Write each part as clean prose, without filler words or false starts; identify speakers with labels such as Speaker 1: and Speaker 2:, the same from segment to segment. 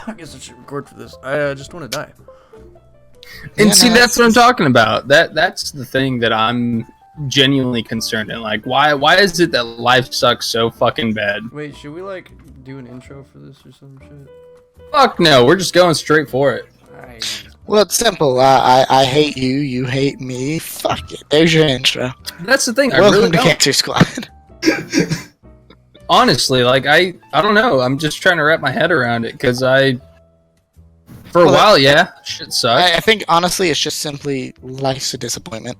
Speaker 1: I guess I should record for this. I just want to die.
Speaker 2: And see, that's what I'm talking about. That's the thing that I'm genuinely concerned in. Like, why is it that life sucks so fucking bad?
Speaker 1: Wait, should we like do an intro for this or some shit?
Speaker 2: Fuck no, we're just going straight for it.
Speaker 3: Well, it's simple. I hate you. You hate me. Fuck it. There's your intro.
Speaker 2: That's the thing.
Speaker 3: Welcome
Speaker 2: I really
Speaker 3: to
Speaker 2: don't.
Speaker 3: Cancer Squad.
Speaker 2: Honestly, like I don't know. I'm just trying to wrap my head around it because for a while, yeah, shit sucks.
Speaker 3: I think honestly, it's just simply life's a disappointment.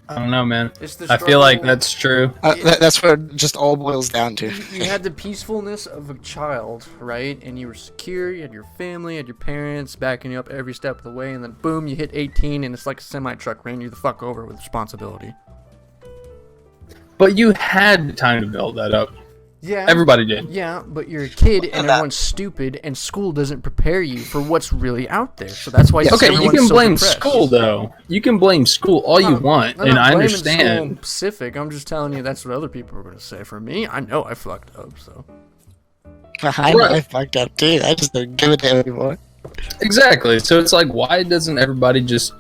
Speaker 2: I don't know, man.
Speaker 1: It's the
Speaker 2: I feel like
Speaker 1: struggle.
Speaker 2: that's true.
Speaker 3: That's what it just all boils down to.
Speaker 1: You had the peacefulness of a child, right? And you were secure, you had your family, you had your parents backing you up every step of the way, and then boom, you hit 18 and it's like a semi-truck ran you the fuck over with responsibility.
Speaker 2: But you had time to build that up.
Speaker 1: Yeah.
Speaker 2: Everybody did.
Speaker 1: Yeah, but you're a kid and everyone's stupid and school doesn't prepare you for what's really out there. So that's why
Speaker 2: Okay, you
Speaker 1: everyone's
Speaker 2: can
Speaker 1: so
Speaker 2: blame
Speaker 1: depressed.
Speaker 2: school though. You can blame school all you want,
Speaker 1: I'm
Speaker 2: and
Speaker 1: not
Speaker 2: I
Speaker 1: blaming school
Speaker 2: understand.
Speaker 1: specific. I'm just telling you that's what other people are going to say. For me, I know I fucked up, so.
Speaker 3: I fucked up too. I just don't give it to anymore.
Speaker 2: Exactly. So it's like, why doesn't everybody just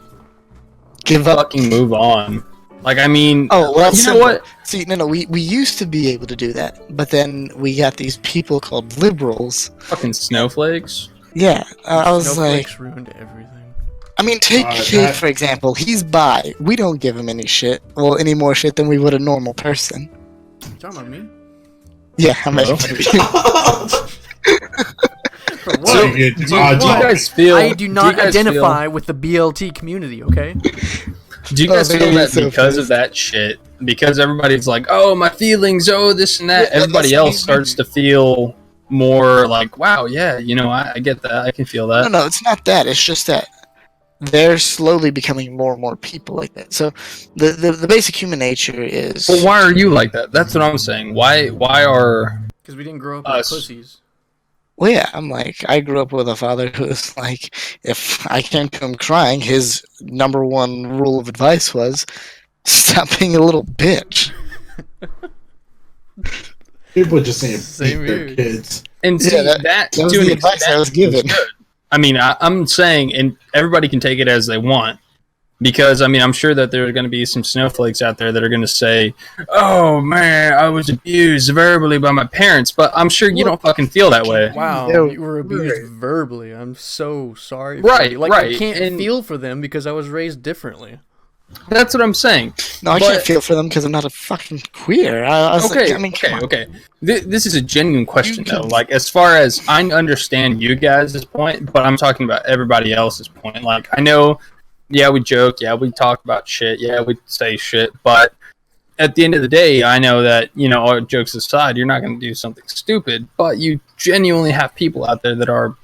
Speaker 3: Give up.
Speaker 2: fucking move on? Like, I mean,
Speaker 3: Oh, well, that's
Speaker 2: you know
Speaker 3: simple.
Speaker 2: what?
Speaker 3: See, no, we used to be able to do that, but then we got these people called liberals.
Speaker 2: Fucking snowflakes.
Speaker 3: Yeah, I was like,
Speaker 1: Snowflakes ruined everything.
Speaker 3: I mean, take Kate for example. He's bi. We don't give him any shit. Well, any more shit than we would a normal person.
Speaker 1: You talking about me?
Speaker 3: Yeah, I'm making fun of you.
Speaker 1: For what?
Speaker 2: So, do you guys feel?
Speaker 1: I do not
Speaker 2: you guys
Speaker 1: identify with the BLT community, okay?
Speaker 2: Do you guys
Speaker 3: Oh,
Speaker 2: feel
Speaker 3: man,
Speaker 2: that
Speaker 3: so
Speaker 2: because
Speaker 3: funny.
Speaker 2: of that shit? Because everybody's like, oh, my feelings, oh, this and that.
Speaker 3: Yeah,
Speaker 2: Everybody
Speaker 3: that's-
Speaker 2: else starts to feel more like, wow, yeah, you know, I get that. I can feel that.
Speaker 3: No, it's not that. It's just that they're slowly becoming more and more people like that. So the basic human nature is.
Speaker 2: Well, why are you like that? That's what I'm saying. Why are
Speaker 1: Because we didn't grow up
Speaker 2: Us.
Speaker 1: with pussies.
Speaker 3: Well, yeah, I'm like, I grew up with a father who was like, if I came to him crying, his number one rule of advice was, stop being a little bitch.
Speaker 4: People just saying
Speaker 1: Same
Speaker 4: beat their
Speaker 1: here.
Speaker 4: kids.
Speaker 2: and see,
Speaker 3: Yeah, that was
Speaker 2: to an
Speaker 3: the advice
Speaker 2: extent
Speaker 3: I was
Speaker 2: is
Speaker 3: given.
Speaker 2: good. I mean, I'm saying, and everybody can take it as they want, because I mean, I'm sure that there are going to be some snowflakes out there that are going to say, "Oh man, I was abused verbally by my parents," but I'm sure you don't fucking feel that way.
Speaker 1: Wow,
Speaker 3: Yeah,
Speaker 1: you were abused verbally. I'm so sorry.
Speaker 2: Right,
Speaker 1: you. Like, I
Speaker 2: right,
Speaker 1: can't
Speaker 2: and-
Speaker 1: feel for them because I was raised differently.
Speaker 2: That's what I'm saying.
Speaker 3: No, I
Speaker 2: But-
Speaker 3: can't feel for them because I'm not a fucking queer. I was
Speaker 2: Okay,
Speaker 3: like, I mean, come on.
Speaker 2: okay. This is a genuine question,
Speaker 3: You
Speaker 2: though.
Speaker 3: can-
Speaker 2: Like, as far as I understand you guys' point, but I'm talking about everybody else's point. Like, I know, yeah, we joke, yeah, we talk about shit, yeah, we say shit, but at the end of the day, I know that, you know, all jokes aside, you're not going to do something stupid, but you genuinely have people out there that are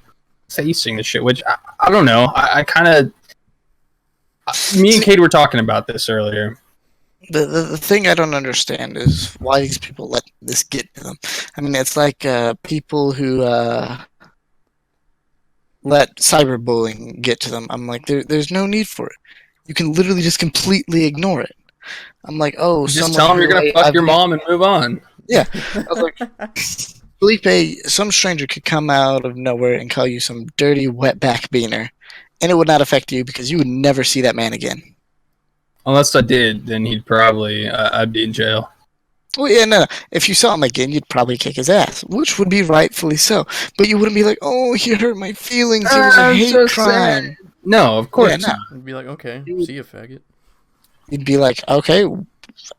Speaker 2: facing the shit, which I don't know. I kind of. Me and Kate were talking about this earlier.
Speaker 3: The thing I don't understand is why these people let this get to them. I mean, it's like people who let cyberbullying get to them. I'm like, there's no need for it. You can literally just completely ignore it. I'm like, oh,
Speaker 2: Just
Speaker 3: someone
Speaker 2: tell them
Speaker 3: who
Speaker 2: you're going to
Speaker 3: I-
Speaker 2: fuck
Speaker 3: I've
Speaker 2: your
Speaker 3: been-
Speaker 2: mom and move on.
Speaker 3: Yeah. I was like, Felipe, some stranger could come out of nowhere and call you some dirty wetback beaner, and it would not affect you because you would never see that man again.
Speaker 2: Unless I did, then he'd probably, I'd be in jail.
Speaker 3: Well, yeah, no. If you saw him again, you'd probably kick his ass, which would be rightfully so. But you wouldn't be like, "Oh, he hurt my feelings. It was a
Speaker 2: I'm
Speaker 3: hate
Speaker 2: so
Speaker 3: crime."
Speaker 2: No, of course
Speaker 3: Yeah, no.
Speaker 2: not.
Speaker 1: I'd be like, okay, see you, faggot.
Speaker 3: You'd be like, "Okay,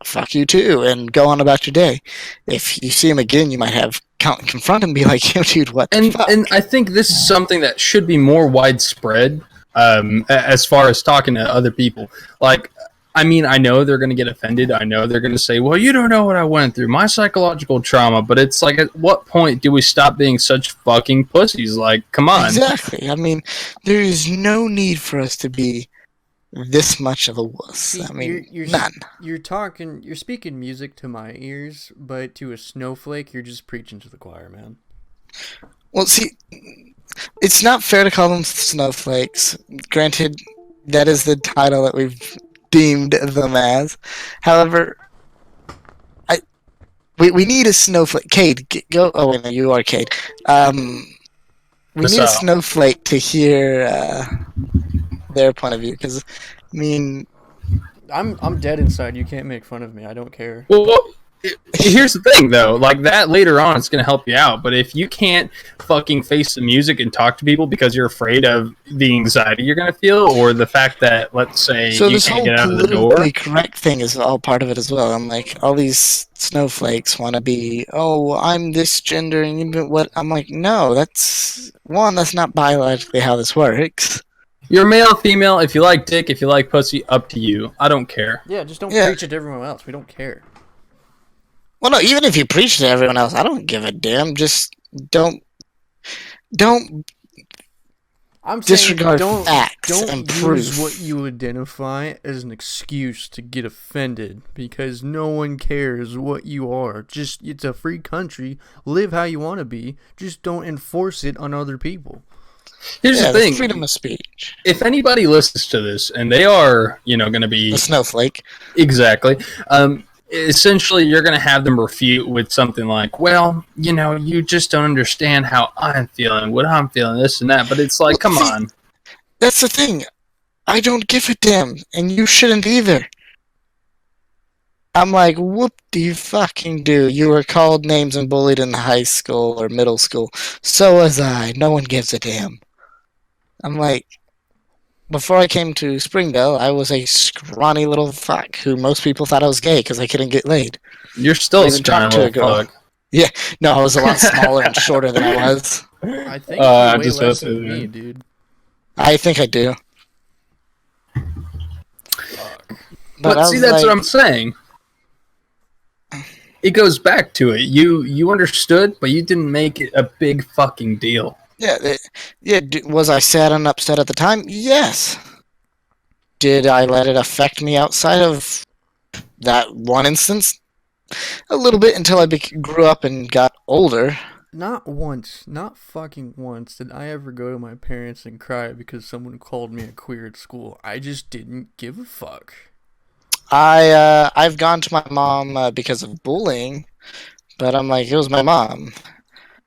Speaker 3: fuck you too," and go on about your day. If you see him again, you might have confront him, and be like, "Yo, dude, what the
Speaker 2: And
Speaker 3: fuck?"
Speaker 2: and I think this is something that should be more widespread as far as talking to other people. Like, I mean, I know they're going to get offended. I know they're going to say, well, you don't know what I went through, my psychological trauma. But it's like, at what point do we stop being such fucking pussies? Like, come on.
Speaker 3: Exactly. I mean, there is no need for us to be this much of a wuss.
Speaker 1: See,
Speaker 3: I mean,
Speaker 1: you're
Speaker 3: none.
Speaker 1: you're speaking music to my ears, but to a snowflake, you're just preaching to the choir, man.
Speaker 3: Well, see, it's not fair to call them snowflakes. Granted, that is the title that we've deemed them as. However, we need a snowflake. Cade, go. Oh wait, no, you are Cade. We need a snowflake to hear their point of view, because, I mean,
Speaker 1: I'm dead inside. You can't make fun of me. I don't care.
Speaker 2: Well, here's the thing, though. Like, that later on, it's going to help you out. But if you can't fucking face the music and talk to people because you're afraid of the anxiety you're going to feel, or the fact that, let's say,
Speaker 3: so
Speaker 2: you
Speaker 3: this
Speaker 2: can't
Speaker 3: whole
Speaker 2: get out of the door.
Speaker 3: politically correct thing is all part of it as well. I'm like, all these snowflakes want to be, oh, I'm this gender, and you know what? I'm like, no, that's not biologically how this works.
Speaker 2: You're male, female. If you like dick, if you like pussy, up to you. I don't care.
Speaker 1: Yeah, just don't preach it to everyone else. We don't care.
Speaker 3: Well, no, even if you preach to everyone else, I don't give a damn. Just don't
Speaker 1: I'm
Speaker 3: disregard
Speaker 1: saying
Speaker 3: facts and
Speaker 1: don't
Speaker 3: proof.
Speaker 1: use what you identify as an excuse to get offended, because no one cares what you are. Just, it's a free country. Live how you want to be. Just don't enforce it on other people.
Speaker 2: Here's the thing.
Speaker 3: Freedom of speech.
Speaker 2: If anybody listens to this and they are, going to be
Speaker 3: a snowflake,
Speaker 2: exactly. Essentially, you're going to have them refute with something like, well, you just don't understand how I'm feeling, what I'm feeling, this and that. But it's like, come on.
Speaker 3: That's the thing. I don't give a damn, and you shouldn't either. I'm like, whoop do you fucking do? You were called names and bullied in high school or middle school. So was I. No one gives a damn. I'm like, before I came to Springdale, I was a scrawny little fuck who most people thought I was gay because I couldn't get laid.
Speaker 2: You're still a scrawny little fuck.
Speaker 3: Yeah, no, I was a lot smaller and shorter than I was.
Speaker 1: I think you're way less than me, dude.
Speaker 3: I think I do.
Speaker 2: But see, that's what I'm saying. It goes back to it. You understood, but you didn't make it a big fucking deal.
Speaker 3: Yeah. Was I sad and upset at the time? Yes. Did I let it affect me outside of that one instance? A little bit, until I grew up and got older.
Speaker 1: Not once, not fucking once, did I ever go to my parents and cry because someone called me a queer at school. I just didn't give a fuck.
Speaker 3: I've gone to my mom because of bullying, but I'm like, it was my mom.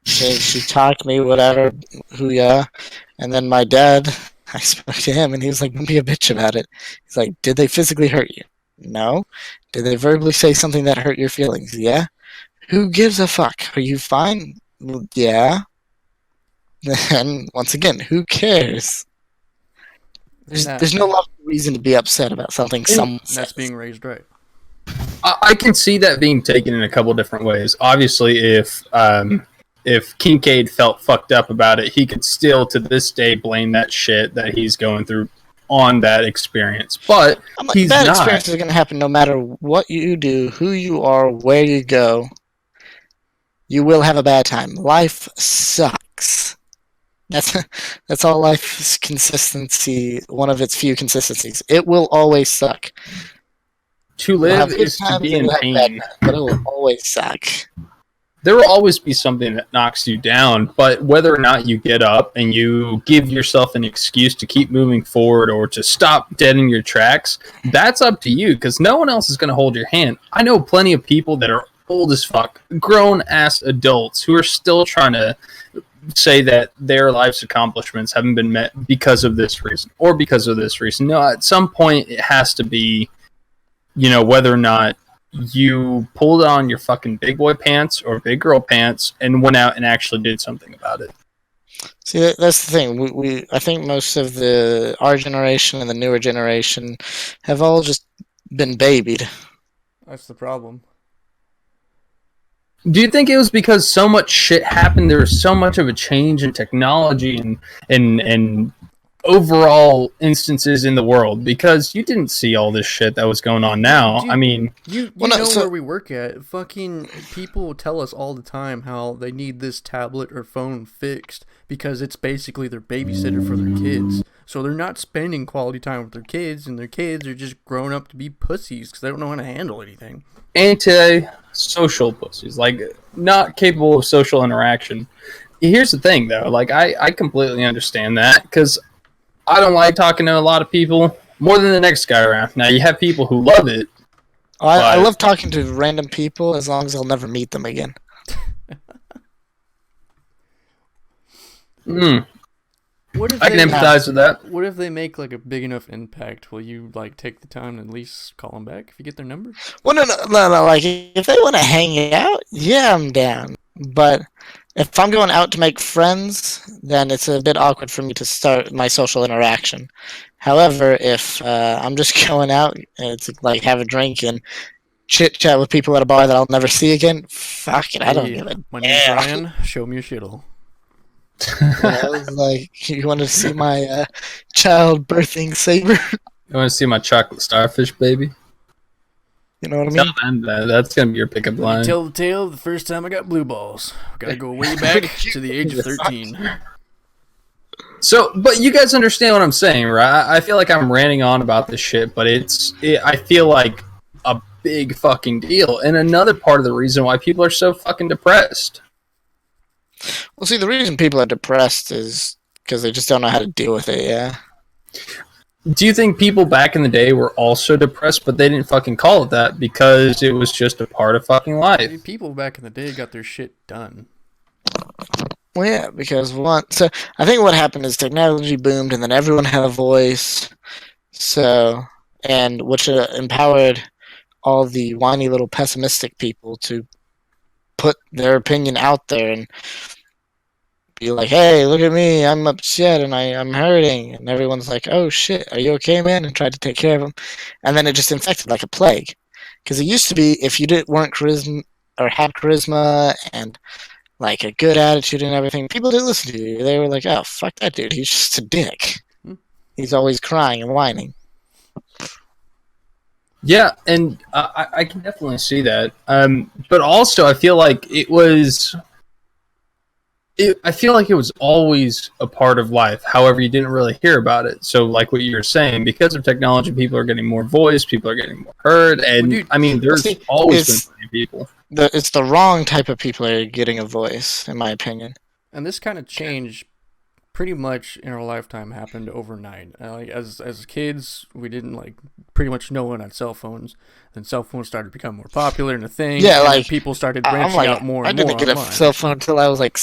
Speaker 3: She taught me whatever, and then my dad, I spoke to him, and he was like, don't be a bitch about it. He's like, did they physically hurt you? No. Did they verbally say something that hurt your feelings? Yeah. Who gives a fuck? Are you fine? Well, yeah. Then, once again, who cares? There's no reason to be upset about something someone says.
Speaker 1: That's being raised right.
Speaker 2: I can see that being taken in a couple different ways. Obviously, if Kincaid felt fucked up about it, he could still, to this day, blame that shit that he's going through on that experience. But he's
Speaker 3: bad
Speaker 2: not.
Speaker 3: Experiences are going to happen no matter what you do, who you are, where you go. You will have a bad time. Life sucks. That's all life's consistency, one of its few consistencies. It will always suck.
Speaker 2: To live is to be in pain.
Speaker 3: But it will always suck.
Speaker 2: There will always be something that knocks you down, but whether or not you get up and you give yourself an excuse to keep moving forward or to stop dead in your tracks, that's up to you, because no one else is going to hold your hand. I know plenty of people that are old as fuck, grown-ass adults who are still trying to say that their life's accomplishments haven't been met because of this reason or because of this reason. No, at some point it has to be, whether or not you pulled on your fucking big boy pants or big girl pants and went out and actually did something about it.
Speaker 3: See, that's the thing. I think most of our generation and the newer generation have all just been babied.
Speaker 1: That's the problem.
Speaker 2: Do you think it was because so much shit happened? There was so much of a change in technology and overall instances in the world, because you didn't see all this shit that was going on now.
Speaker 1: You know where we work at. Fucking people tell us all the time how they need this tablet or phone fixed because it's basically their babysitter for their kids. So they're not spending quality time with their kids, and their kids are just grown up to be pussies because they don't know how to handle anything.
Speaker 2: Anti-social pussies, like not capable of social interaction. Here's the thing, though. Like, I completely understand that, because I don't like talking to a lot of people more than the next guy around. Now, you have people who love it.
Speaker 3: I love talking to random people as long as I'll never meet them again.
Speaker 2: Mm,
Speaker 1: What if
Speaker 2: I can empathize with that.
Speaker 1: What if they make like a big enough impact? Will you like take the time to at least call them back if you get their number?
Speaker 3: Well, no. Like, if they want to hang out, yeah, I'm down. But if I'm going out to make friends, then it's a bit awkward for me to start my social interaction. However, if I'm just going out to like have a drink and chit chat with people at a bar that I'll never see again, fuck it, I don't
Speaker 1: Hey,
Speaker 3: give a
Speaker 1: my name's
Speaker 3: damn.
Speaker 1: Ryan. Show me your shittle.
Speaker 3: I was like, you want to see my child birthing saber?
Speaker 2: You want to see my chocolate starfish, baby?
Speaker 3: You know what I
Speaker 2: Tell
Speaker 3: mean?
Speaker 2: them that's gonna be your pickup
Speaker 1: Let me
Speaker 2: line.
Speaker 1: tell the tale of the first time I got blue balls. Gotta go way back to the age of 13.
Speaker 2: So, but you guys understand what I'm saying, right? I feel like I'm ranting on about this shit, but I feel like a big fucking deal. And another part of the reason why people are so fucking depressed.
Speaker 3: Well, see, the reason people are depressed is because they just don't know how to deal with it. Yeah.
Speaker 2: Do you think people back in the day were also depressed, but they didn't fucking call it that because it was just a part of fucking
Speaker 1: I
Speaker 2: life?
Speaker 1: mean, people back in the day got their shit done.
Speaker 3: Well, yeah, because so I think what happened is technology boomed, and then everyone had a voice. So, and which empowered all the whiny little pessimistic people to put their opinion out there and be like, "Hey, look at me! I'm upset and I'm hurting," and everyone's like, "Oh shit, are you okay, man?" and tried to take care of them, and then it just infected like a plague. Because it used to be if you weren't charisma or had charisma and like a good attitude and everything, people didn't listen to you. They were like, "Oh, fuck that dude. He's just a dick. He's always crying and whining."
Speaker 2: Yeah, and I can definitely see that. But also, I feel like it was always a part of life. However, you didn't really hear about it. So, like what you were saying, because of technology, people are getting more voice, people are getting more heard, and
Speaker 1: Well, dude,
Speaker 2: I mean, there's always been plenty of people.
Speaker 3: It's the wrong type of people that are getting a voice, in my opinion.
Speaker 1: And this kind of change pretty much in our lifetime happened overnight. Like as kids, we didn't like pretty much no one had cell phones. Then cell phones started to become more popular and a thing.
Speaker 3: Yeah,
Speaker 1: and
Speaker 3: like
Speaker 1: people started branching out more and more.
Speaker 3: I didn't get
Speaker 1: online.
Speaker 3: a cell phone until I was like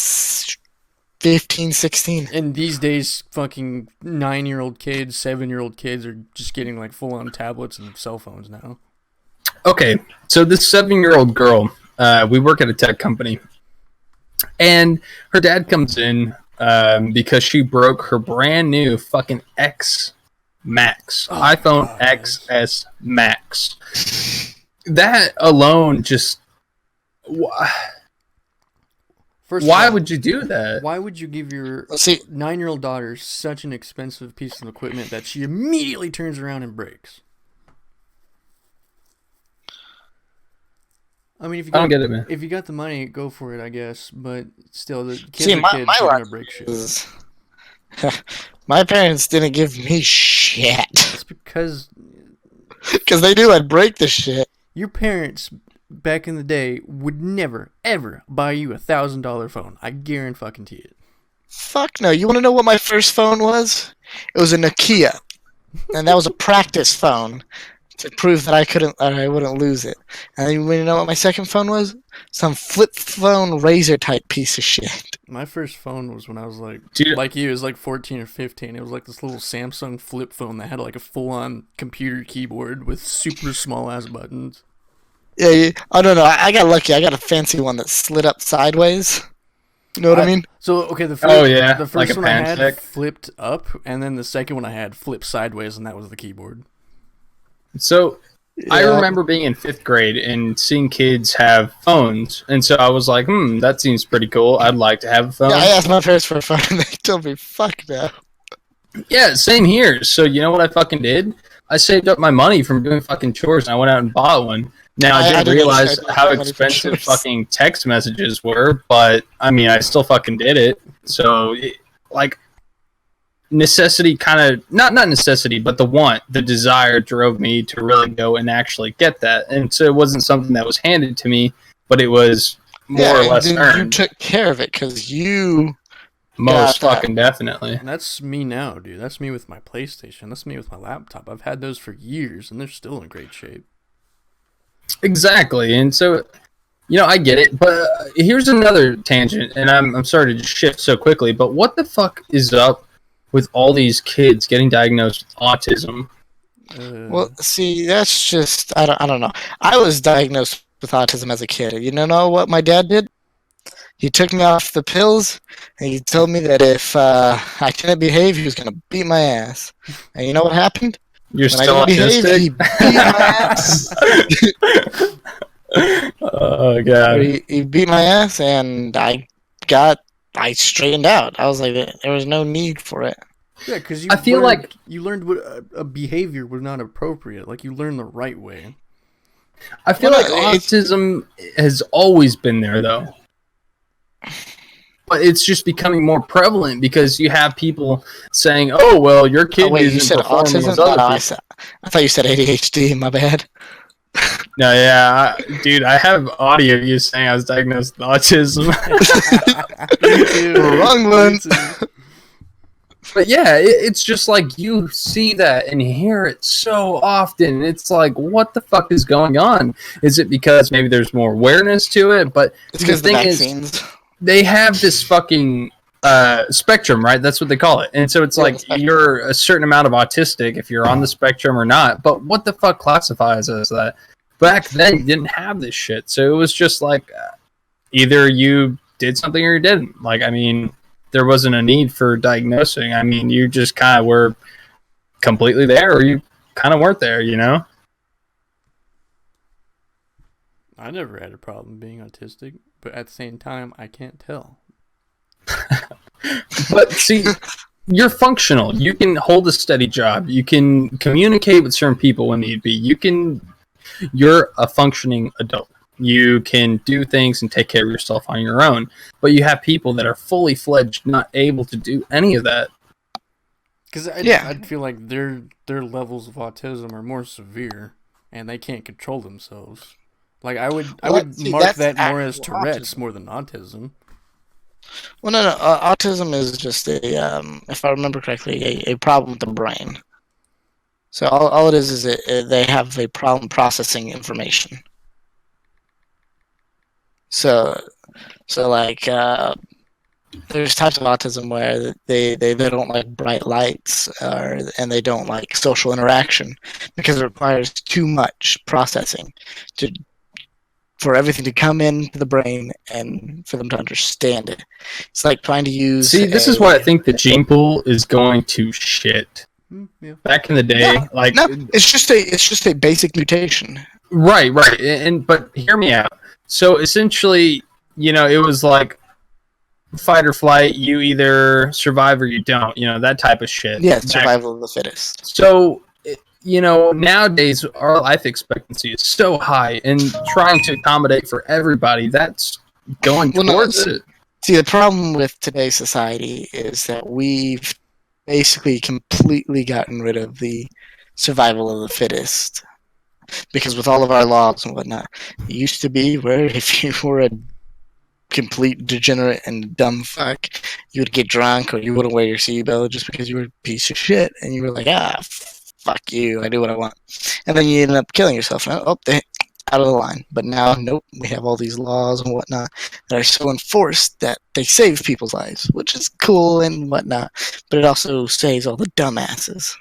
Speaker 3: 15, 16.
Speaker 1: And these days, fucking 9-year-old kids, 7-year-old kids are just getting like full-on tablets and cell phones now.
Speaker 2: Okay, so this 7-year-old girl, we work at a tech company, and her dad comes in because she broke her brand new fucking X Max, iPhone
Speaker 1: God.
Speaker 2: XS Max. That alone just...
Speaker 1: First
Speaker 2: Why
Speaker 1: of all,
Speaker 2: would you do that?
Speaker 1: Why would you give your
Speaker 3: See,
Speaker 1: 9-year-old daughter such an expensive piece of equipment that she immediately turns around and breaks? I mean,
Speaker 2: I don't get it, man.
Speaker 1: if you got the money, go for it, I guess. But still, the kids
Speaker 3: see,
Speaker 1: are
Speaker 3: my
Speaker 1: kids. They're
Speaker 3: life
Speaker 1: gonna break shit.
Speaker 3: is... my parents didn't give me shit.
Speaker 1: It's because
Speaker 3: Because they knew I'd break the shit.
Speaker 1: your parents back in the day would never, ever buy you $1,000 phone. I guarantee it.
Speaker 3: Fuck no. You want to know what my first phone was? It was a Nokia. And that was a practice phone to prove that I wouldn't lose it. And then you know what my second phone was? Some flip phone razor type piece of shit.
Speaker 1: My first phone was when I was like,
Speaker 2: Dude.
Speaker 1: like you, it was like 14 or 15. It was like this little Samsung flip phone that had like a full-on computer keyboard with super small-ass buttons.
Speaker 3: Yeah, I don't know. I got lucky. I got a fancy one that slid up sideways. You know what I mean?
Speaker 1: So, okay, the
Speaker 2: Like
Speaker 1: first
Speaker 2: a
Speaker 1: one I had
Speaker 2: pancake?
Speaker 1: flipped up, and then the second one I had flipped sideways, and that was the keyboard.
Speaker 2: So I
Speaker 3: Yeah.
Speaker 2: remember being in 5th grade and seeing kids have phones, and so I was like, that seems pretty cool. I'd like to have a phone.
Speaker 3: Yeah, I asked my parents for a phone, and they told me, "Fuck no."
Speaker 2: Yeah, same here. So you know what I fucking did? I saved up my money from doing fucking chores, and I went out and bought one. Now I didn't realize
Speaker 3: save
Speaker 2: how
Speaker 3: my money for
Speaker 2: expensive
Speaker 3: chores.
Speaker 2: fucking text messages were, but I mean, I still fucking did it. So, like, necessity kind of not necessity, but the desire drove me to really go and actually get that. And so it wasn't something that was handed to me, but it was more or less
Speaker 3: and you
Speaker 2: earned.
Speaker 3: took care of it because you.
Speaker 2: Most
Speaker 3: got that.
Speaker 2: fucking definitely.
Speaker 1: And that's me now, dude. That's me with my PlayStation. That's me with my laptop. I've had those for years, and they're still in great shape.
Speaker 2: Exactly. And so, I get it, but here's another tangent, and I'm sorry to just shift so quickly, but what the fuck is up with all these kids getting diagnosed with autism?
Speaker 3: Well, see, that's just I don't know. I was diagnosed with autism as a kid. You know what my dad did? He took me off the pills, and he told me that if I didn't behave, he was gonna beat my ass. And you know what happened?
Speaker 2: You're
Speaker 3: When
Speaker 2: still
Speaker 3: I didn't behave, he
Speaker 2: autistic?
Speaker 3: beat my ass.
Speaker 2: Oh god.
Speaker 3: He beat my ass, and I straightened out. I was like, there was no need for it.
Speaker 1: Yeah, because
Speaker 2: I feel like
Speaker 1: you learned what a behavior was not appropriate. Like you learned the right way.
Speaker 2: I feel like autism has always been there though. But it's just becoming more prevalent because you have people saying, "Oh, well, your kid
Speaker 3: Oh, wait, you
Speaker 2: isn't
Speaker 3: said
Speaker 2: performing
Speaker 3: autism?
Speaker 2: as other
Speaker 3: No,
Speaker 2: people."
Speaker 3: I thought you said ADHD. My bad.
Speaker 2: No, yeah, dude, I have audio of you saying I was diagnosed with autism.
Speaker 1: Me too.
Speaker 3: Wrong
Speaker 1: Me
Speaker 3: one.
Speaker 1: too.
Speaker 2: But yeah, it's just like you see that and hear it so often. It's like, what the fuck is going on? Is it because maybe there's more awareness to it? But
Speaker 3: It's because
Speaker 2: the
Speaker 3: the
Speaker 2: thing is,
Speaker 3: vaccines.
Speaker 2: they have this fucking spectrum, right? That's what they call it. And so it's
Speaker 3: Yeah,
Speaker 2: like
Speaker 3: the spectrum.
Speaker 2: you're a certain amount of autistic if you're on the spectrum or not. But what the fuck classifies as that? Back then, you didn't have this shit. So it was just like either you did something or you didn't. Like, I mean, there wasn't a need for diagnosing. I mean, you just kind of were completely there or you kind of weren't there, you know?
Speaker 1: I never had a problem being autistic, but at the same time, I can't tell.
Speaker 2: But see, you're functional. You can hold a steady job. You can communicate with certain people when need be. You're a functioning adult. You can do things and take care of yourself on your own. But you have people that are fully fledged, not able to do any of that.
Speaker 1: Because
Speaker 3: Yeah.
Speaker 1: I'd feel like their levels of autism are more severe, and they can't control themselves. Like I would
Speaker 3: See,
Speaker 1: mark
Speaker 3: that's
Speaker 1: that more as
Speaker 3: actual
Speaker 1: Tourette's
Speaker 3: autism.
Speaker 1: more than autism.
Speaker 3: Well, no. Autism is just if I remember correctly, a problem with the brain. So all it is they have a problem processing information. So like there's types of autism where they don't like bright lights and they don't like social interaction because it requires too much processing for everything to come into the brain and for them to understand it. It's like trying to use.
Speaker 2: See, this is why I think the gene pool is going to shit.
Speaker 1: Yeah.
Speaker 2: Back in the day,
Speaker 3: No, it's just a basic mutation.
Speaker 2: Right. But hear me out. So essentially, it was like fight or flight. You either survive or you don't. That type of shit.
Speaker 3: Yeah, survival of the fittest.
Speaker 2: So, nowadays our life expectancy is so high, and trying to accommodate for everybody, that's going towards it.
Speaker 3: See, the problem with today's society is that we've basically completely gotten rid of the survival of the fittest. Because with all of our laws and whatnot, it used to be where if you were a complete degenerate and dumb fuck, you would get drunk or you wouldn't wear your seatbelt just because you were a piece of shit. And you were like, fuck you, I do what I want. And then you ended up killing yourself. They out of the line. But now, nope, we have all these laws and whatnot that are so enforced that they save people's lives, which is cool and whatnot. But it also saves all the dumbasses.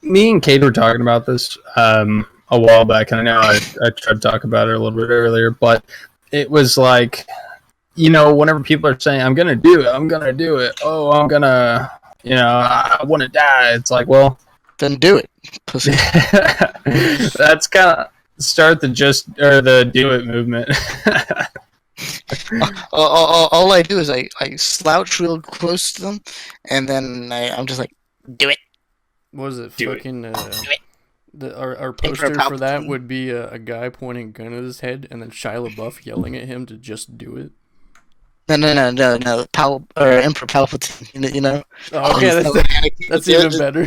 Speaker 2: Me and Kate were talking about this a while back, and I know I tried to talk about it a little bit earlier, but it was like, whenever people are saying, I'm going to do it. Oh, I'm going to, I want to die. It's like, well,
Speaker 3: then do it, pussy.
Speaker 2: That's kind of start the do it movement.
Speaker 3: all I do is I slouch real close to them, and then I'm just like, do it.
Speaker 1: What was it?
Speaker 2: Do
Speaker 1: fucking
Speaker 2: it.
Speaker 1: Our poster for that would be a guy pointing a gun at his head and then Shia LaBeouf yelling at him to just do it.
Speaker 3: No. Emperor Palpatine,
Speaker 1: Oh, okay, that's even better.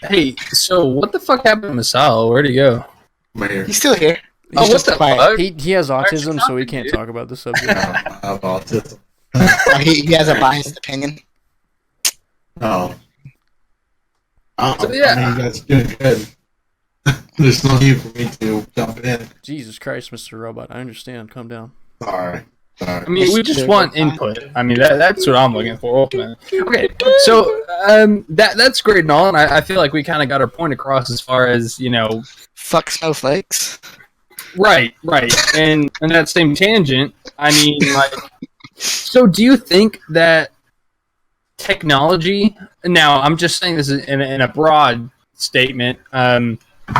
Speaker 2: Hey, so what the fuck happened to Masao? Where'd he go?
Speaker 3: He's still here.
Speaker 2: Oh,
Speaker 3: He's
Speaker 2: what
Speaker 3: just
Speaker 2: the
Speaker 3: quiet.
Speaker 2: fuck?
Speaker 1: He has autism, so he
Speaker 2: talking,
Speaker 1: can't
Speaker 2: dude?
Speaker 1: talk about the subject.
Speaker 4: I have autism.
Speaker 3: He has a biased opinion.
Speaker 4: Oh.
Speaker 2: So, yeah.
Speaker 4: I mean, you guys are doing good. There's no need for me to jump in.
Speaker 1: Jesus Christ, Mr. Robot. I understand. Calm down.
Speaker 4: Sorry.
Speaker 2: I mean, we just want input. I mean, that's what I'm looking for, ultimately. Okay, so that's great and all, and I feel like we kind of got our point across as far as,
Speaker 3: Fuck snowflakes.
Speaker 2: Right. And in that same tangent, I mean, like, so do you think that technology, now I'm just saying this in a broad statement,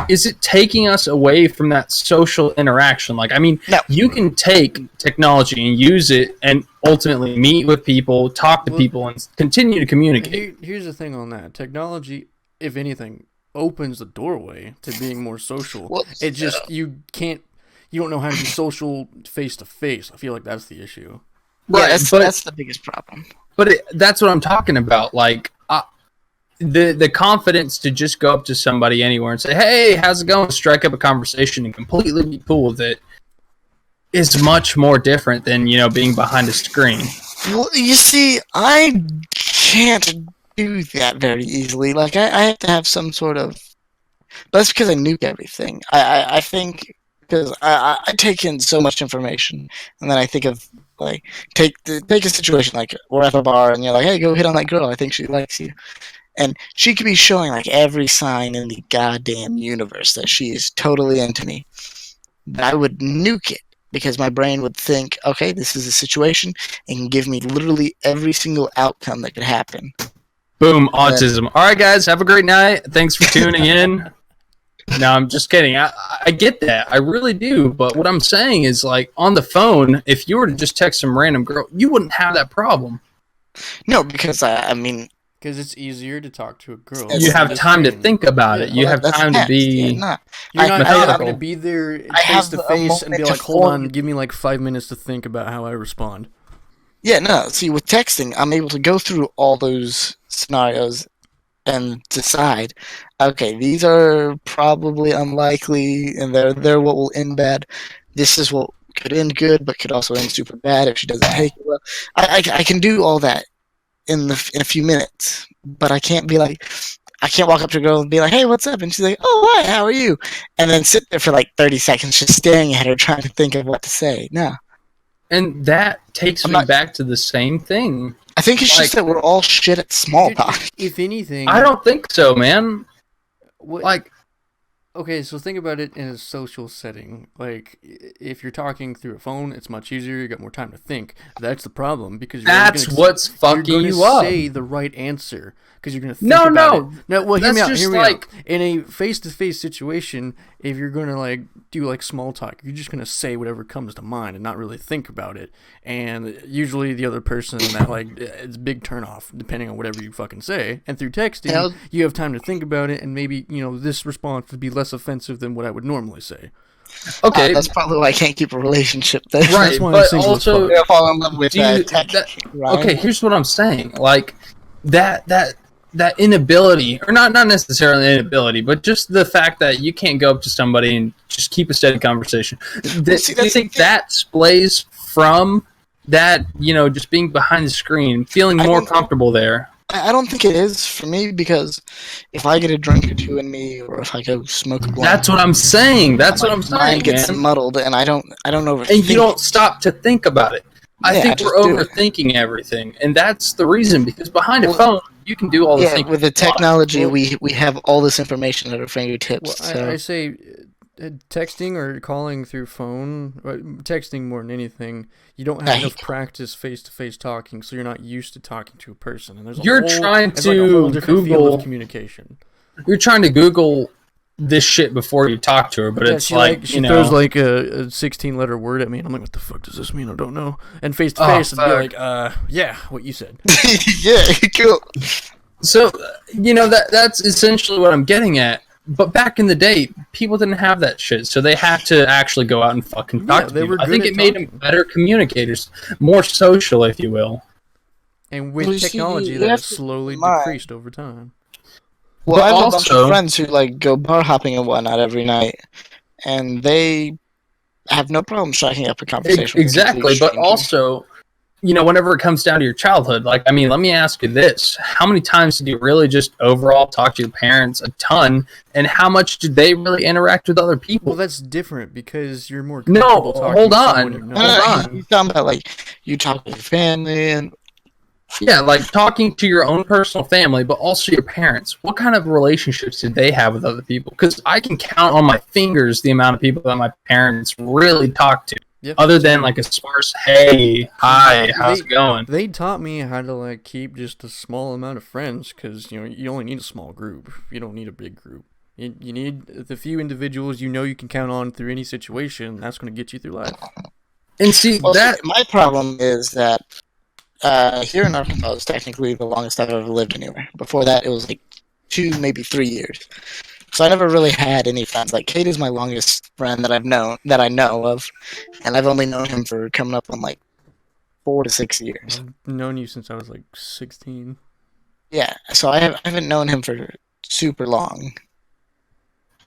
Speaker 2: is it taking us away from that social interaction? Like, I mean,
Speaker 3: No.
Speaker 2: you can take technology and use it and ultimately meet with people, talk to people, and continue to communicate.
Speaker 1: Here's the thing on that. Technology, if anything, opens the doorway to being more social.
Speaker 3: Well,
Speaker 1: it just, you don't know how to be social face to face. I feel like that's the issue.
Speaker 3: Right,
Speaker 2: Right,
Speaker 3: that's the biggest problem.
Speaker 2: But that's what I'm talking about. Like, the confidence to just go up to somebody anywhere and say, "Hey, how's it going?" Strike up a conversation and completely be cool with it is much more different than being behind a screen.
Speaker 3: Well, you see, I can't do that very easily. Like, I have to have some sort of. But that's because I nuke everything. I think because I take in so much information, and then I think of like take a situation like we're at a bar and you're like, "Hey, go hit on that girl. I think she likes you." And she could be showing like every sign in the goddamn universe that she is totally into me. But I would nuke it because my brain would think, okay, this is a situation and give me literally every single outcome that could happen.
Speaker 2: Boom, autism. All right, guys, have a great night. Thanks for tuning in. No, I'm just kidding. I get that. I really do. But what I'm saying is, like, on the phone, if you were to just text some random girl, you wouldn't have that problem.
Speaker 3: No, because I mean,
Speaker 1: because it's easier to talk to a girl.
Speaker 2: You have time to think about it. You have time to be.
Speaker 1: You're not
Speaker 2: methodical.
Speaker 1: having to be there face to face and be like, "Hold on, give me like 5 minutes to think about how I respond."
Speaker 3: Yeah, no. See, with texting, I'm able to go through all those scenarios and decide, okay, these are probably unlikely, and they're what will end bad. This is what could end good, but could also end super bad if she doesn't take it well. I can do all that in a few minutes, but I can't be like, I can't walk up to a girl and be like, "Hey, what's up?" And she's like, "Oh, hi, how are you?" And then sit there for like 30 seconds just staring at her, trying to think of what to say. No.
Speaker 2: And that takes me back to the same thing.
Speaker 3: I think it's just that we're all shit at small talk.
Speaker 1: If anything,
Speaker 2: I don't think so, man.
Speaker 1: Okay, so think about it in a social setting. Like, if you're talking through a phone, it's much easier. You got more time to think. That's the problem because
Speaker 2: that's what's fucking you up.
Speaker 1: Say the right answer because you're gonna think about it. No, well, hear me out. Hear me out. In a face-to-face situation, if you're gonna like do like small talk, you're just gonna say whatever comes to mind and not really think about it. And usually the other person that like it's a big turnoff depending on whatever you fucking say. And through texting, you have time to think about it, and maybe this response would be less offensive than what I would normally say.
Speaker 2: Okay,
Speaker 3: that's probably why I can't keep a relationship. Then.
Speaker 2: Right,
Speaker 1: that's why
Speaker 2: but also
Speaker 3: fall in love with
Speaker 2: tech. Okay, here's what I'm saying. Like that inability, or not necessarily inability, but just the fact that you can't go up to somebody and just keep a steady conversation. Do you think that splays from that, just being behind the screen, feeling more comfortable there?
Speaker 3: I don't think it is for me because if I get a drink or two in me, or if I go smoke a blunt,
Speaker 2: that's what I'm saying. That's what I'm saying.
Speaker 3: Mine gets muddled, and I don't overthink.
Speaker 2: And you don't stop to think about it. I think we're overthinking everything, and that's the reason. Because behind a phone, you can do all the things.
Speaker 3: With the technology, we have all this information at our fingertips.
Speaker 1: Well, I say texting or calling through phone, texting more than anything, you don't have enough practice face-to-face talking, so you're not used to talking to a person. And there's
Speaker 2: trying to Google
Speaker 1: communication.
Speaker 2: You're trying to Google this shit before you talk to her, but it's like
Speaker 1: she throws like a 16-letter word at me, and I'm like, "What the fuck does this mean? I don't know." And face-to-face, I'd be like, "Yeah, what you said."
Speaker 3: Yeah, cool.
Speaker 2: So that's essentially what I'm getting at. But back in the day, people didn't have that shit, so they had to actually go out and fucking talk to people. I think it made them better communicators, more social, if you will.
Speaker 1: And with technology, that has slowly decreased over time.
Speaker 3: Well, I have a bunch of friends who like go bar hopping and whatnot every night, and they have no problem striking up a conversation.
Speaker 2: Exactly, but also, whenever it comes down to your childhood, like, I mean, let me ask you this. How many times did you really just overall talk to your parents? A ton. And how much did they really interact with other people?
Speaker 1: Well, that's different because you're more comfortable talking
Speaker 2: hold
Speaker 1: to
Speaker 2: on.
Speaker 1: someone you know.
Speaker 3: Hold on. You're talking about, like, you talk with your family and...
Speaker 2: Yeah, like talking to your own personal family, but also your parents. What kind of relationships did they have with other people? Because I can count on my fingers the amount of people that my parents really talk to.
Speaker 1: Yep.
Speaker 2: Other than like a sparse, hey, hi, how's it going?
Speaker 1: They taught me how to like keep just a small amount of friends because you only need a small group. You don't need a big group. You need the few individuals you can count on through any situation. That's going to get you through life.
Speaker 2: And see
Speaker 3: my problem is that here in Arkansas is technically the longest I've ever lived anywhere. Before that, it was like 2, maybe 3 years. So I never really had any friends. Like Kate is my longest friend that I know of, and I've only known him for coming up on like 4 to 6 years.
Speaker 1: I've known you since I was like 16.
Speaker 3: Yeah, so I haven't known him for super long.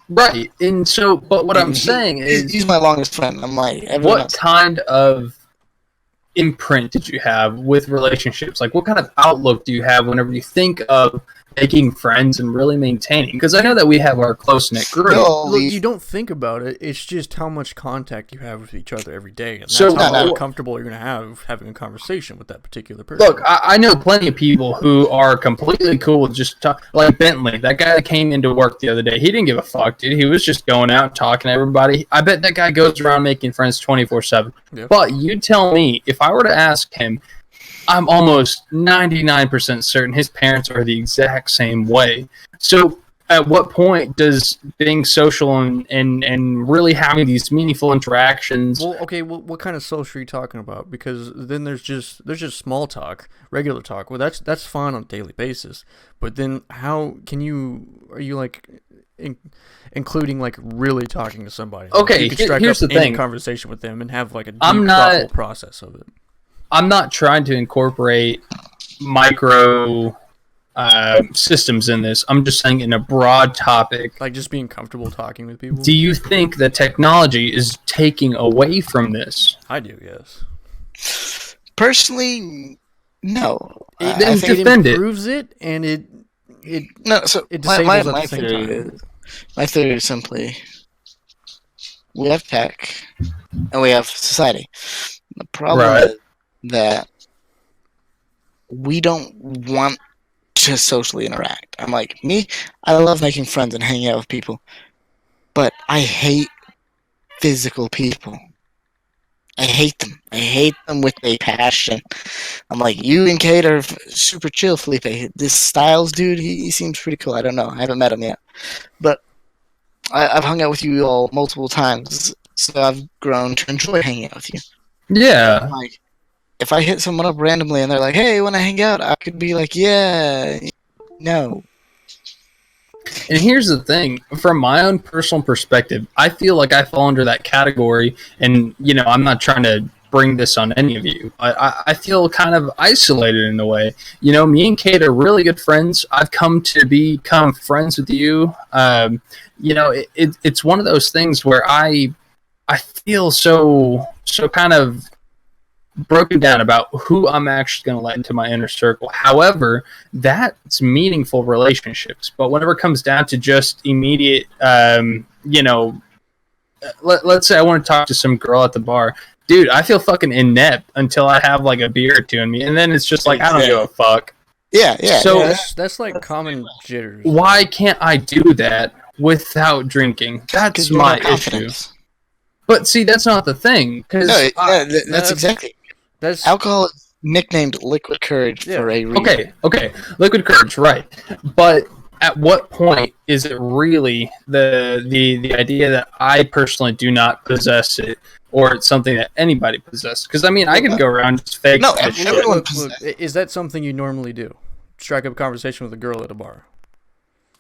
Speaker 2: Right, and so, but what I'm saying is,
Speaker 3: he's my longest friend. I'm like,
Speaker 2: what kind of imprint did you have with relationships? Like, what kind of outlook do you have whenever you think of making friends and really maintaining? Because I know that we have our close-knit group.
Speaker 1: Look, you don't think about it. It's just how much contact you have with each other every day. And that's how comfortable you're going to have having a conversation with that particular person.
Speaker 2: Look, I know plenty of people who are completely cool with just like Bentley, that guy that came into work the other day. He didn't give a fuck, dude. He was just going out and talking to everybody. I bet that guy goes around making friends 24/7. Yep. But you tell me, if I were to ask him, I'm almost 99% certain his parents are the exact same way. So at what point does being social and really having these meaningful interactions...
Speaker 1: Well, okay, what kind of social are you talking about? Because then there's just small talk, regular talk. Well, that's fine on a daily basis. But then are you like... including like really talking to somebody?
Speaker 2: Okay,
Speaker 1: you can strike
Speaker 2: here's
Speaker 1: up
Speaker 2: the
Speaker 1: any
Speaker 2: thing.
Speaker 1: conversation with them and have like a deep, thoughtful process of it.
Speaker 2: I'm not trying to incorporate micro systems in this. I'm just saying in a broad topic.
Speaker 1: Like just being comfortable talking with people?
Speaker 2: Do you think that technology is taking away from this?
Speaker 1: I do, yes.
Speaker 3: Personally, no.
Speaker 2: Then
Speaker 1: it improves it, and it
Speaker 3: no. So
Speaker 1: it
Speaker 3: my
Speaker 1: disables at the same
Speaker 3: theory
Speaker 1: time.
Speaker 3: My theory is simply we have tech and we have society. The problem is that we don't want to socially interact. I'm like, I love making friends and hanging out with people, but I hate physical people. I hate them. I hate them with a passion. I'm like, you and Kate are super chill, Felipe. This Styles dude, he seems pretty cool. I don't know. I haven't met him yet. But I've hung out with you all multiple times, so I've grown to enjoy hanging out with you.
Speaker 2: Yeah.
Speaker 3: I'm like, if I hit someone up randomly and they're like, hey, you want to hang out? I could be like, yeah, no.
Speaker 2: And here's the thing, from my own personal perspective, I feel like I fall under that category, and, I'm not trying to bring this on any of you. I feel kind of isolated in a way. Me and Kate are really good friends. I've come to become friends with you. It's one of those things where I feel so kind of broken down about who I'm actually going to let into my inner circle. However, that's meaningful relationships. But whenever it comes down to just immediate, let's say I want to talk to some girl at the bar. Dude, I feel fucking inept until I have like a beer or two in me. And then it's just like, I don't give a fuck.
Speaker 3: Yeah.
Speaker 2: So
Speaker 1: that's like common jitters.
Speaker 2: Why can't I do that without drinking? That's my issue. But see, that's not the thing.
Speaker 3: That's exactly. Alcohol is nicknamed liquid courage for a reason.
Speaker 2: Okay, liquid courage, right? But at what point is it really the idea that I personally do not possess it, or it's something that anybody possesses? Because I can go around just fake.
Speaker 3: No,
Speaker 1: look, is that something you normally do? Strike up a conversation with a girl at a bar?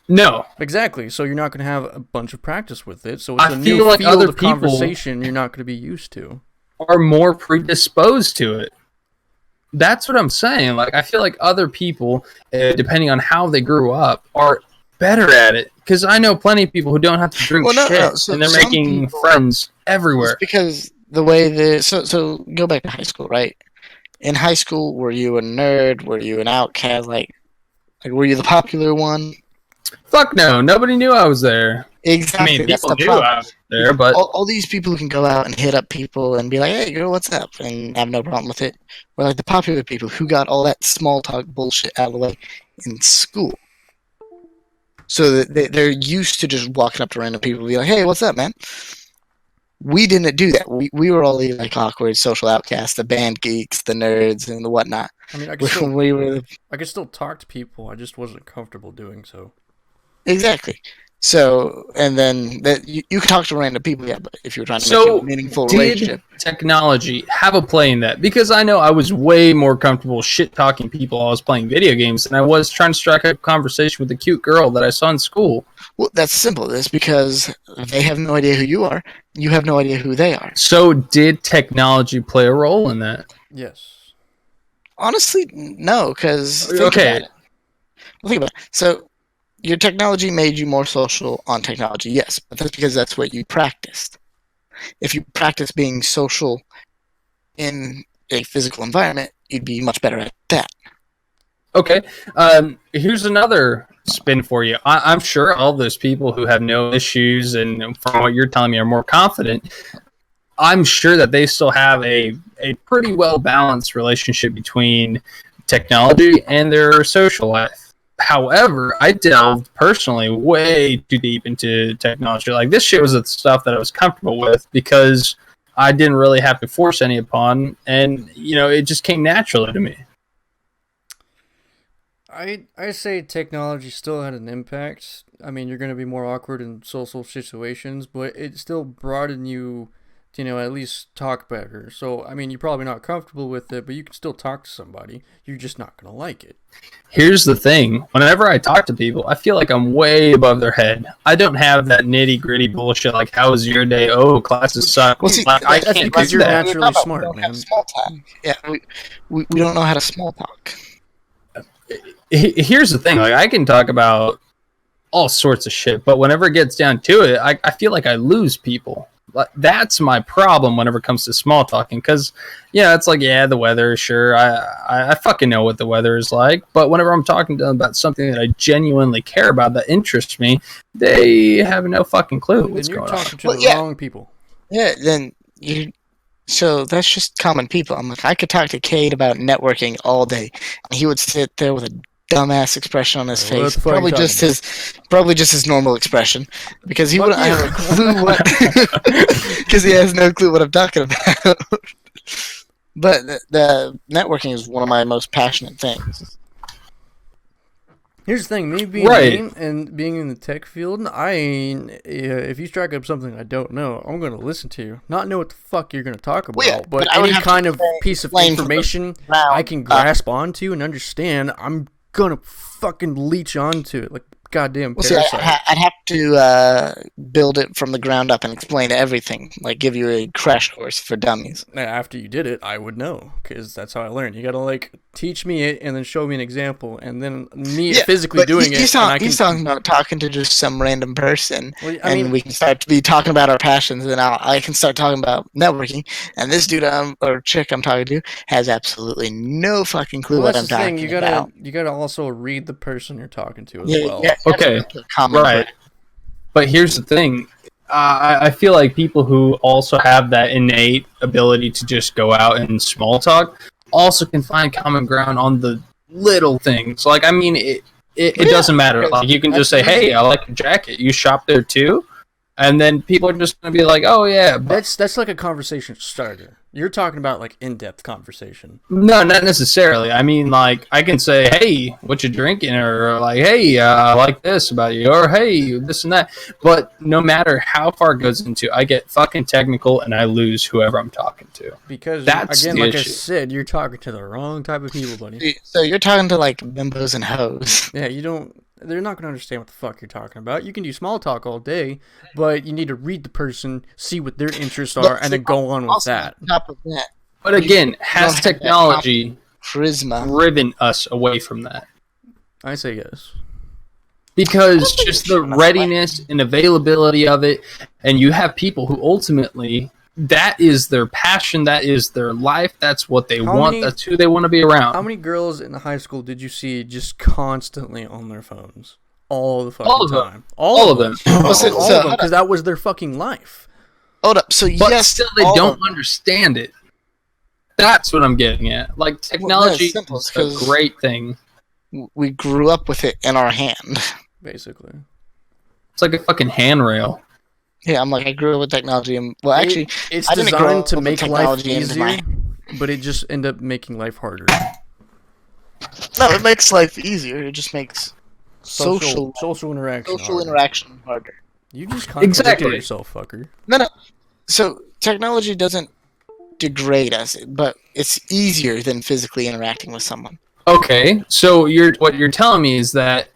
Speaker 2: No.
Speaker 1: Exactly. So you're not going to have a bunch of practice with it. So it's
Speaker 2: I
Speaker 1: a
Speaker 2: feel
Speaker 1: new
Speaker 2: like
Speaker 1: field
Speaker 2: other
Speaker 1: of
Speaker 2: people
Speaker 1: conversation you're not going to be used to.
Speaker 2: Are more predisposed to it. That's what I'm saying. Like, I feel like other people, depending on how they grew up, are better at it. Because I know plenty of people who don't have to drink shit, and they're making friends everywhere.
Speaker 3: It's because the way so go back to high school, right? in high school, were you a nerd? Were you an outcast? Like were you the popular one?
Speaker 2: Fuck no, nobody knew I was there.
Speaker 3: Exactly.
Speaker 2: I mean,
Speaker 3: That's
Speaker 2: people
Speaker 3: the
Speaker 2: knew
Speaker 3: problem.
Speaker 2: I was there, but
Speaker 3: All these people who can go out and hit up people and be like, "Hey, girl, what's up?" and have no problem with it. Were like the popular people who got all that small talk bullshit out of the way in school. So that they're used to just walking up to random people and be like, "Hey, what's up, man?" We didn't do that. We were all the like awkward social outcasts, the band geeks, the nerds, and the whatnot.
Speaker 1: I mean, I could still talk to people. I just wasn't comfortable doing so.
Speaker 3: Exactly. So, and then you could talk to random people, yeah, but if you were trying to make a meaningful relationship.
Speaker 2: Technology have a play in that? Because I know I was way more comfortable shit-talking people while I was playing video games than I was trying to strike up a conversation with a cute girl that I saw in school.
Speaker 3: Well, that's simple. It's because they have no idea who you are. You have no idea who they are.
Speaker 2: So did technology play a role in that?
Speaker 1: Yes.
Speaker 3: Honestly, no, because
Speaker 2: Okay.
Speaker 3: Think about it. So your technology made you more social on technology, yes, but that's because that's what you practiced. If you practice being social in a physical environment, you'd be much better at that.
Speaker 2: Okay. Here's another spin for you. I'm sure all those people who have no issues and from what you're telling me are more confident, I'm sure that they still have a pretty well balanced relationship between technology and their social life. However, I delved personally way too deep into technology. Like this shit was the stuff that I was comfortable with because I didn't really have to force any upon, and it just came naturally to me.
Speaker 1: I say technology still had an impact. I mean, you're going to be more awkward in social situations, but it still broadened you to, at least talk better. So, I mean, you're probably not comfortable with it, but you can still talk to somebody. You're just not going to like it.
Speaker 2: Here's the thing. Whenever I talk to people, I feel like I'm way above their head. I don't have that nitty-gritty bullshit like, how was your day? Oh, classes suck.
Speaker 3: Well, see,
Speaker 2: I
Speaker 1: that's
Speaker 2: can't
Speaker 1: because
Speaker 2: do
Speaker 1: you're
Speaker 2: that.
Speaker 1: naturally smart,
Speaker 3: we don't
Speaker 1: man.
Speaker 3: have small talk. Yeah, we don't know how to small talk.
Speaker 2: Here's the thing. Like, I can talk about all sorts of shit, but whenever it gets down to it, I feel like I lose people. That's my problem whenever it comes to small talking, because it's like, yeah, the weather, sure, I fucking know what the weather is like, but whenever I'm talking to them about something that I genuinely care about that interests me, they have no fucking clue what's going on.
Speaker 1: Then you're talking to the wrong people.
Speaker 3: Yeah, then so that's just common people. I'm like, I could talk to Cade about networking all day, and he would sit there with a dumbass expression on his face, probably just his normal expression, because he wouldn't have a clue what, because he has no clue what I'm talking about. But the networking is one of my most passionate things.
Speaker 1: Here's the thing, me being me and being in the tech field, if you strike up something I don't know, I'm going to listen to you. Not know what the fuck you're going to talk about, but any kind of piece of information I can grasp onto and understand, I'm going to fucking leech onto it like goddamn parasite.
Speaker 3: See, I'd have to build it from the ground up and explain everything, like give you a crash course for dummies.
Speaker 1: After you did it, I would know, because that's how I learned. You gotta teach me it and then show me an example, and then me physically doing it.
Speaker 3: He's talking about talking to just some random person, and we can start to be talking about our passions, and I can start talking about networking, and this dude or chick I'm talking to has absolutely no fucking clue what I'm talking about.
Speaker 1: You gotta also read the person you're talking to as well.
Speaker 3: Yeah,
Speaker 2: okay, right. But here's the thing. I feel like people who also have that innate ability to just go out and small talk also can find common ground on the little things. Like, I mean, it doesn't matter. Like, you can just say, hey, I like your jacket. You shop there too? And then people are just going to be like, oh, yeah.
Speaker 1: That's like a conversation starter. You're talking about in-depth conversation.
Speaker 2: No, not necessarily. I mean, I can say, hey, what you drinking? Or hey, I like this about you. Or hey, this and that. But no matter how far it goes into, I get fucking technical and I lose whoever I'm talking to.
Speaker 1: Because,
Speaker 2: that's
Speaker 1: again,
Speaker 2: the
Speaker 1: like
Speaker 2: issue.
Speaker 1: I said, you're talking to the wrong type of people, buddy.
Speaker 3: So you're talking to bimbos and hoes.
Speaker 1: Yeah, they're not going to understand what the fuck you're talking about. You can do small talk all day, but you need to read the person, see what their interests are, and then go on with that.
Speaker 3: On top of that.
Speaker 2: But again, has technology
Speaker 3: charisma
Speaker 2: driven us away from that?
Speaker 1: I say yes.
Speaker 2: Because just the readiness and availability of it, and you have people who ultimately that is their passion. That is their life. That's what they want. That's who they want to be around.
Speaker 1: How many girls in high school did you see just constantly on their phones? All the fucking time. All of them. Because that was their fucking life.
Speaker 3: Hold up. So
Speaker 2: but
Speaker 3: yes,
Speaker 2: still they don't understand it. That's what I'm getting at. Like, technology is a great thing.
Speaker 3: We grew up with it in our hand.
Speaker 1: Basically.
Speaker 2: It's like a fucking handrail.
Speaker 3: Yeah, I'm like, I grew up with technology. And, well, actually,
Speaker 1: it's designed to make life easier, but it just ended up making life harder.
Speaker 3: No, it makes life easier. It just makes social interaction harder.
Speaker 1: You just contradicted yourself, fucker.
Speaker 3: No. So technology doesn't degrade us, but it's easier than physically interacting with someone.
Speaker 2: Okay, so what you're telling me is that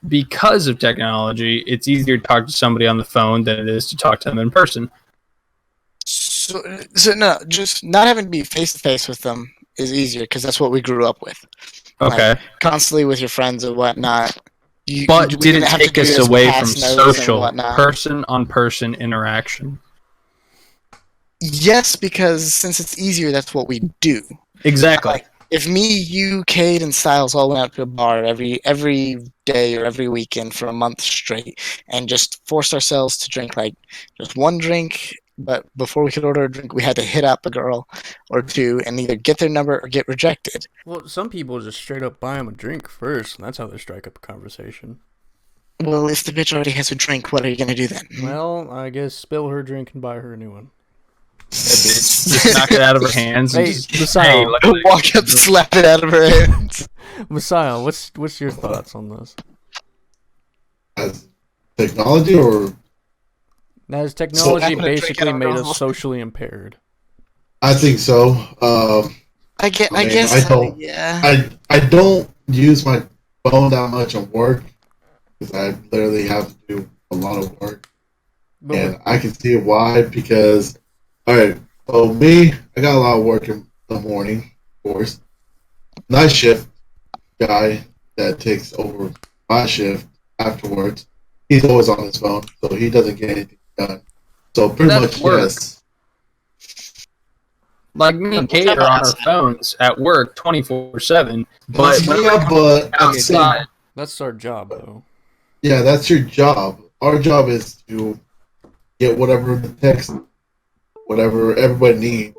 Speaker 2: because of technology, it's easier to talk to somebody on the phone than it is to talk to them in person.
Speaker 3: So no, just not having to be face to face with them is easier because that's what we grew up with.
Speaker 2: Okay.
Speaker 3: Like, constantly with your friends and whatnot.
Speaker 2: But did it take us away from social, person-on-person interaction?
Speaker 3: Yes, because since it's easier, that's what we do.
Speaker 2: Exactly.
Speaker 3: Like, if me, you, Cade, and Styles all went out to a bar every day or every weekend for a month straight and just forced ourselves to drink like just one drink, but before we could order a drink, we had to hit up a girl or two and either get their number or get rejected.
Speaker 1: Well, some people just straight up buy them a drink first, and that's how they strike up a conversation.
Speaker 3: Well, if the bitch already has a drink, what are you going to do then?
Speaker 1: Well, I guess spill her drink and buy her a new one.
Speaker 2: Just knock it out of her hands.
Speaker 1: Hey, Messiah,
Speaker 3: walk up, slap it out of her hands.
Speaker 1: Messiah, what's your thoughts on this?
Speaker 4: As technology, or
Speaker 1: has technology basically made us socially impaired?
Speaker 4: I think so.
Speaker 3: I
Speaker 4: don't use my phone that much at work because I literally have to do a lot of work, and I can see why. Because all right, so me, I got a lot of work in the morning, of course. Night shift guy that takes over my shift afterwards, he's always on his phone, so he doesn't get anything done. So pretty much, yes.
Speaker 2: Like me and Kate are on our phones at work 24/7, but
Speaker 1: outside. That's our job, though.
Speaker 4: Yeah, that's your job. Our job is to get whatever the text, whatever everybody needs,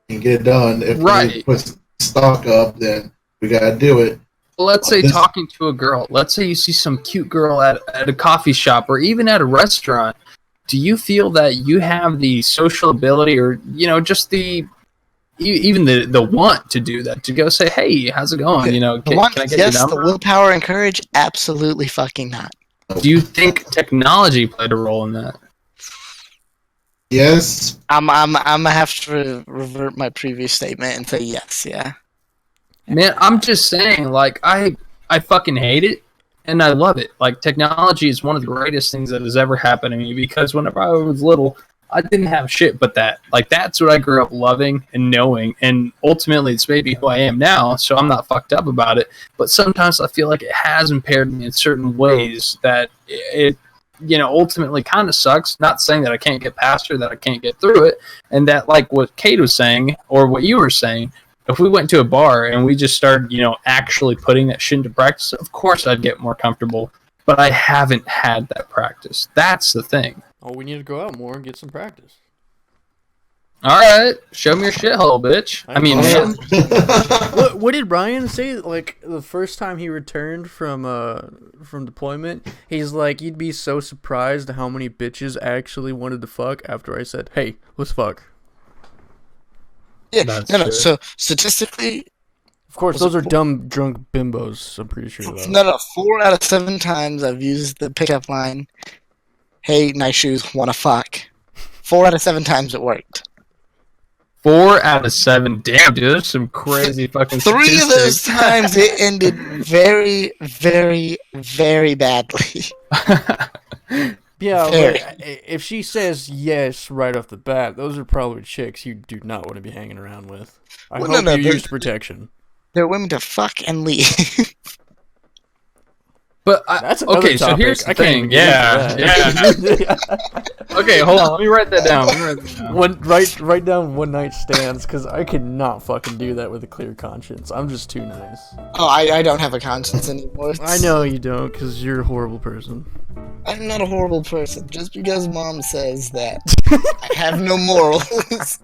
Speaker 4: and get it done. If we put stock up, then we gotta do it.
Speaker 2: Let's say talking to a girl. Let's say you see some cute girl at a coffee shop or even at a restaurant. Do you feel that you have the social ability, or just the want to do that, to go say, "Hey, how's it going? Can I get your number?"
Speaker 3: The willpower and courage, absolutely fucking not.
Speaker 2: Do you think technology played a role in that?
Speaker 4: Yes.
Speaker 3: I'm gonna have to revert my previous statement and say yes. Yeah.
Speaker 2: Man, I'm just saying, like, I fucking hate it, and I love it. Like, technology is one of the greatest things that has ever happened to me, because whenever I was little, I didn't have shit but that. Like, that's what I grew up loving and knowing, and ultimately it's maybe who I am now, so I'm not fucked up about it. But sometimes I feel like it has impaired me in certain ways that it ultimately kind of sucks. Not saying that I can't get past it, that I can't get through it, and that, like what Kate was saying, or what you were saying, if we went to a bar and we just started, actually putting that shit into practice, of course I'd get more comfortable, but I haven't had that practice. That's the thing.
Speaker 1: Oh, we need to go out more and get some practice.
Speaker 2: All right, show me your shithole, bitch. I mean,
Speaker 1: what did Ryan say? Like, the first time he returned from deployment, he's like, "You'd be so surprised at how many bitches actually wanted to fuck after I said, 'Hey, let's fuck.'"
Speaker 3: Yeah, no. So statistically,
Speaker 1: of course, those are dumb drunk bimbos. I'm pretty sure. Though.
Speaker 3: No. 4 out of 7 times I've used the pickup line, "Hey, nice shoes, wanna fuck." 4 out of 7 times it worked.
Speaker 2: 4 out of 7. Damn, dude, that's some crazy fucking
Speaker 3: 3 of those times it ended very, very, very badly.
Speaker 1: Yeah, but if she says yes right off the bat, those are probably chicks you do not want to be hanging around with. I hope you used protection.
Speaker 3: They're women to fuck and leave.
Speaker 2: But
Speaker 1: That's another
Speaker 2: okay, so
Speaker 1: topic.
Speaker 2: here's the
Speaker 1: I can't
Speaker 2: thing.
Speaker 1: even get
Speaker 2: Yeah.
Speaker 1: into that.
Speaker 2: Okay, hold on. Let me write that down.
Speaker 1: Write down one night stands because I cannot fucking do that with a clear conscience. I'm just too nice.
Speaker 3: Oh, I don't have a conscience anymore.
Speaker 1: I know you don't because you're a horrible person.
Speaker 3: I'm not a horrible person. Just because mom says that, I have no morals.